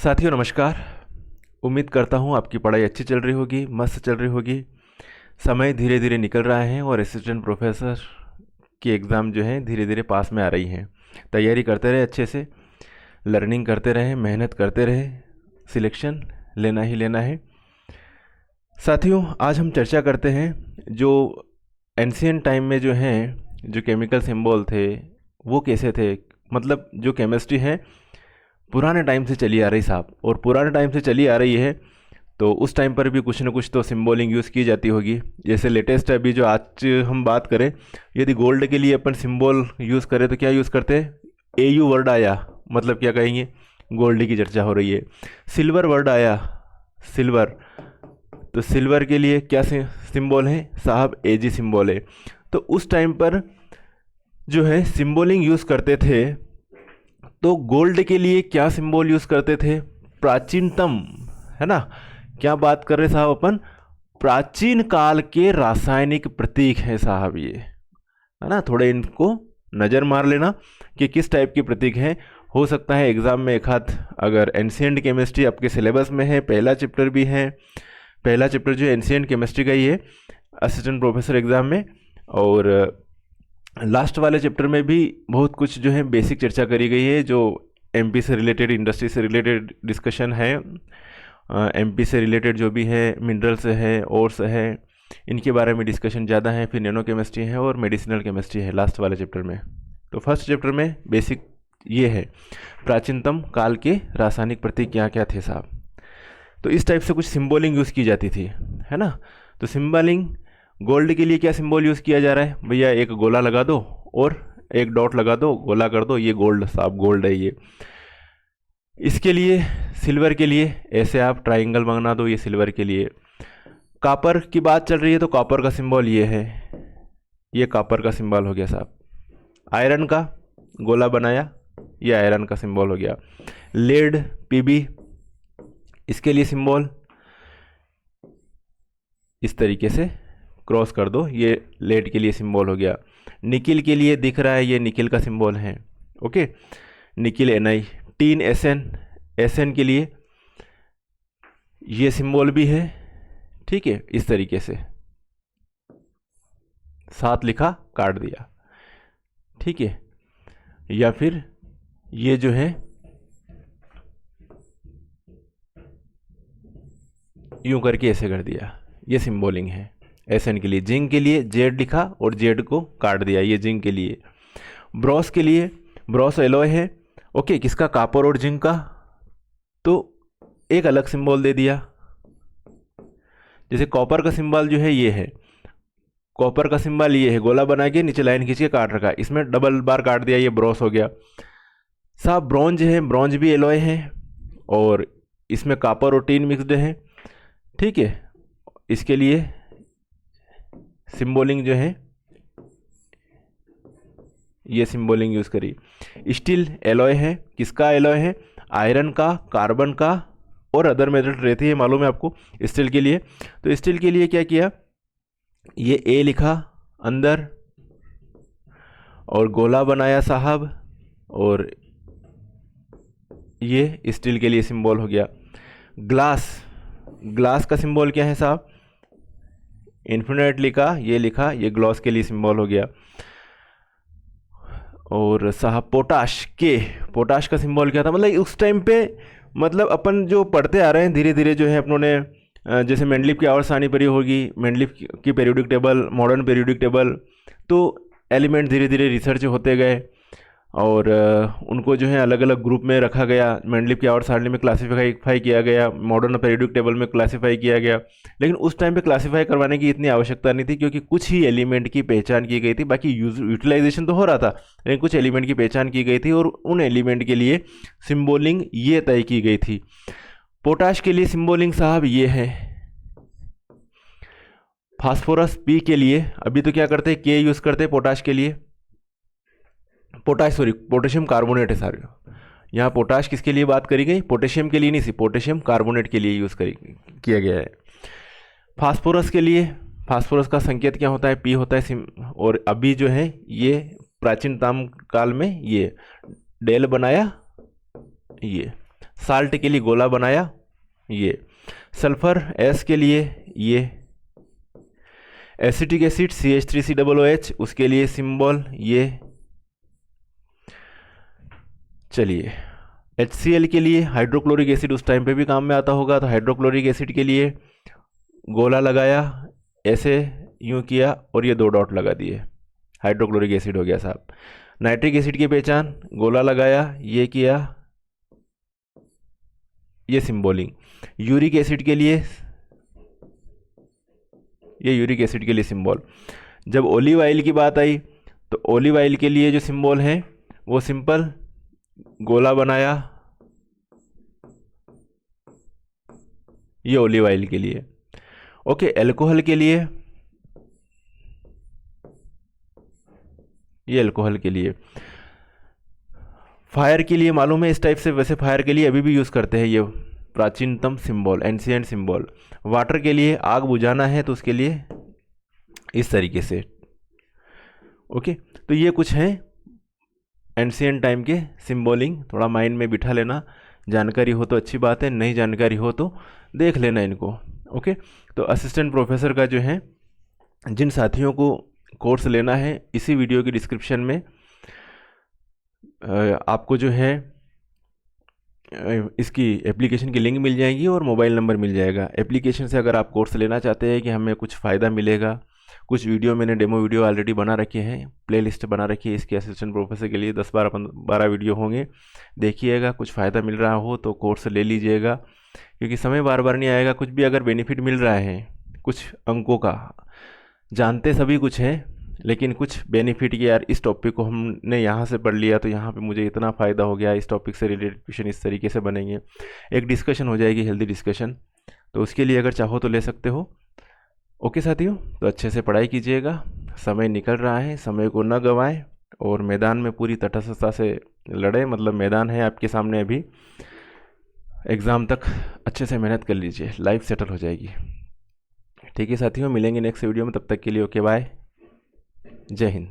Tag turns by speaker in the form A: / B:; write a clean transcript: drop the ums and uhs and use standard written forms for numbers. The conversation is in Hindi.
A: साथियों नमस्कार। उम्मीद करता हूँ आपकी पढ़ाई अच्छी चल रही होगी, मस्त चल रही होगी। समय धीरे धीरे निकल रहा है और असिस्टेंट प्रोफेसर की एग्ज़ाम जो है धीरे धीरे पास में आ रही हैं। तैयारी करते रहे, अच्छे से लर्निंग करते रहे, मेहनत करते रहे, सिलेक्शन लेना ही लेना है। साथियों आज हम चर्चा करते हैं जो एंशियंट टाइम में जो हैं जो केमिकल सिंबल थे वो कैसे थे। मतलब जो केमिस्ट्री है पुराने टाइम से चली आ रही साहब, और पुराने टाइम से चली आ रही है तो उस टाइम पर भी कुछ ना कुछ तो सिंबलिंग यूज़ की जाती होगी। जैसे लेटेस्ट अभी जो आज हम बात करें, यदि गोल्ड के लिए अपन सिंबल यूज़ करें तो क्या यूज़ करते हैं? AU वर्ड आया, मतलब क्या कहेंगे, गोल्ड की चर्चा हो रही है। सिल्वर वर्ड आया, सिल्वर, तो सिल्वर के लिए क्या सिंबल है साहब? AG सिंबल है। तो उस टाइम पर जो है सिंबलिंग यूज़ करते थे, तो गोल्ड के लिए क्या सिंबल यूज़ करते थे? प्राचीनतम, है ना। क्या बात कर रहे साहब अपन? प्राचीन काल के रासायनिक प्रतीक है साहब ये, है ना। थोड़े इनको नज़र मार लेना कि किस टाइप के प्रतीक हैं। हो सकता है एग्ज़ाम में एक हाथ अगर एंशिएंट केमिस्ट्री आपके सिलेबस में है, पहला चैप्टर भी है, पहला चैप्टर जो एंशिएंट केमिस्ट्री का ही है असिस्टेंट प्रोफेसर एग्ज़ाम में, और लास्ट वाले चैप्टर में भी बहुत कुछ जो है बेसिक चर्चा करी गई है, जो MP से रिलेटेड, इंडस्ट्री से रिलेटेड डिस्कशन है। MP से रिलेटेड जो भी है, मिनरल से है, और से है, इनके बारे में डिस्कशन ज़्यादा है। फिर नैनो केमिस्ट्री है और मेडिसिनल केमिस्ट्री है लास्ट वाले चैप्टर में। तो फर्स्ट चैप्टर में बेसिक ये है, प्राचीनतम काल के रासायनिक प्रतीक क्या क्या थे साहब। तो इस टाइप से कुछ सिंबलिंग यूज़ की जाती थी, है ना। तो सिंबलिंग गोल्ड के लिए क्या सिंबल यूज़ किया जा रहा है भैया? एक गोला लगा दो और एक डॉट लगा दो, गोला कर दो, ये गोल्ड साहब, गोल्ड है ये। इसके लिए सिल्वर के लिए ऐसे आप ट्राइंगल बना दो, ये सिल्वर के लिए। कॉपर की बात चल रही है तो कॉपर का सिंबल ये है, ये कॉपर का सिंबल हो गया साहब। आयरन का गोला बनाया, ये आयरन का सिंबल हो गया। लेड PB, इसके लिए सिंबल इस तरीके से क्रॉस कर दो, ये लेड के लिए सिंबल हो गया। निकिल के लिए दिख रहा है, ये निकिल का सिंबल है, okay, nickel Ni। Tin SN के लिए ये सिंबल भी है, ठीक है। इस तरीके से साथ लिखा, काट दिया, ठीक है। या फिर ये जो है यूं करके ऐसे कर दिया, ये सिंबलिंग है SN के लिए। जिंक के लिए Z लिखा और Z को काट दिया, ये जिंक के लिए। ब्रॉस के लिए, ब्रॉस एलॉय है, ओके, किसका? कॉपर और जिंक का, तो एक अलग सिंबल दे दिया। जैसे कॉपर का सिंबल जो है ये है, कॉपर का सिंबल ये है, गोला बना के नीचे लाइन खींच के काट रखा है, इसमें डबल बार काट दिया, ये ब्रॉस हो गया साहब। ब्रॉन्ज है, ब्रॉन्ज भी एलॉय है और इसमें कॉपर और टीन मिक्सड है, ठीक है। इसके लिए सिंबलिंग जो है ये सिंबलिंग यूज़ करी। स्टील एलॉय है, किसका एलॉय है? आयरन का, कार्बन का और अदर मेटल रहती है, मालूम है आपको, स्टील के लिए। तो स्टील के लिए क्या किया? ये A लिखा अंदर और गोला बनाया साहब, और ये स्टील के लिए सिंबल हो गया। ग्लास, ग्लास का सिंबल क्या है साहब? इन्फिनिट लिखा, ये लिखा, ये ग्लास के लिए सिंबल हो गया। और साहब पोटाश के, पोटाश का सिंबल क्या था? मतलब उस टाइम पे, मतलब अपन जो पढ़ते आ रहे हैं धीरे धीरे जो है अपनों ने, जैसे मेंडलीफ की आवर्त सारणी पढ़ी होगी, मेंडलीफ की periodic table, modern periodic table, तो एलिमेंट धीरे धीरे रिसर्च होते गए और उनको जो है अलग अलग ग्रुप में रखा गया। मेंडलीफ की आवर्त सारणी में क्लासीफाई किया गया, मॉडर्न पीरियोडिक टेबल में क्लासीफाई किया गया। लेकिन उस टाइम पे क्लासीफाई करवाने की इतनी आवश्यकता नहीं थी, क्योंकि कुछ ही एलिमेंट की पहचान की गई थी, बाकी यूटिलाइजेशन तो हो रहा था, लेकिन कुछ एलिमेंट की पहचान की गई थी और उन एलिमेंट के लिए सिम्बोलिंग ये तय की गई थी। पोटाश के लिए सिम्बोलिंग साहब ये है। फास्फोरस P के लिए अभी तो क्या करते हैं, K यूज़ करते हैं पोटाश के लिए, पोटेशियम कार्बोनेट है सारे। यहाँ पोटाश किसके लिए बात करी गई? पोटेशियम के लिए नहीं, सिर्फ पोटेशियम कार्बोनेट के लिए यूज़ किया गया है। फास्फोरस के लिए, फास्फोरस का संकेत क्या होता है? P होता है। और अभी जो है ये प्राचीनतम काल में ये डेल बनाया, ये साल्ट के लिए गोला बनाया ये, सल्फर एस के लिए ये, एसिटिक एसिड CH3COOH उसके लिए सिंबल ये। चलिए HCl के लिए हाइड्रोक्लोरिक एसिड उस टाइम पे भी काम में आता होगा, तो हाइड्रोक्लोरिक एसिड के लिए गोला लगाया, ऐसे यूँ किया और ये 2 डॉट लगा दिए, हाइड्रोक्लोरिक एसिड हो गया साहब। नाइट्रिक एसिड की पहचान, गोला लगाया, ये किया, ये सिंबलिंग। यूरिक एसिड के लिए ये यूरिक एसिड के लिए सिंबल। जब ओलिव ऑयल की बात आई तो ओलिव ऑयल के लिए जो सिंबल है वो सिंपल गोला बनाया, ये ओलिव ऑयल के लिए। ओके, अल्कोहल के लिए ये अल्कोहल के लिए। फायर के लिए मालूम है इस टाइप से, वैसे फायर के लिए अभी भी यूज़ करते हैं ये प्राचीनतम सिंबल, एंशिएंट सिंबल। वाटर के लिए आग बुझाना है तो उसके लिए इस तरीके से। ओके, तो ये कुछ हैं एंशिएंट टाइम के सिंबलिंग, थोड़ा माइंड में बिठा लेना। जानकारी हो तो अच्छी बात है, नहीं जानकारी हो तो देख लेना इनको। ओके, तो असिस्टेंट प्रोफेसर का जो है, जिन साथियों को कोर्स लेना है, इसी वीडियो की डिस्क्रिप्शन में आपको जो है इसकी एप्लीकेशन की लिंक मिल जाएगी और मोबाइल नंबर मिल जाएगा। एप्लीकेशन से अगर आप कोर्स लेना चाहते हैं कि हमें कुछ फ़ायदा मिलेगा, कुछ वीडियो मैंने डेमो वीडियो ऑलरेडी बना रखे हैं, प्लेलिस्ट बना रखी है इसके असिस्टेंट प्रोफेसर के लिए, 10-12 वीडियो होंगे, देखिएगा। कुछ फ़ायदा मिल रहा हो तो कोर्स ले लीजिएगा, क्योंकि समय बार बार नहीं आएगा। कुछ भी अगर बेनिफिट मिल रहा है कुछ अंकों का, जानते सभी कुछ है, लेकिन कुछ बेनिफिट कि यार इस टॉपिक को हमने यहाँ से पढ़ लिया तो यहाँ पे मुझे इतना फ़ायदा हो गया, इस टॉपिक से रिलेटेड क्वेश्चन इस तरीके से बनेंगे, एक डिस्कशन हो जाएगी, हेल्दी डिस्कशन। तो उसके लिए अगर चाहो तो ले सकते हो। ओके साथियों, तो अच्छे से पढ़ाई कीजिएगा, समय निकल रहा है, समय को न गंवाएं और मैदान में पूरी तटस्थता से लड़े। मतलब मैदान है आपके सामने अभी, एग्ज़ाम तक अच्छे से मेहनत कर लीजिए, लाइफ सेटल हो जाएगी। ठीक है साथियों, मिलेंगे नेक्स्ट वीडियो में, तब तक के लिए ओके बाय, जय हिंद।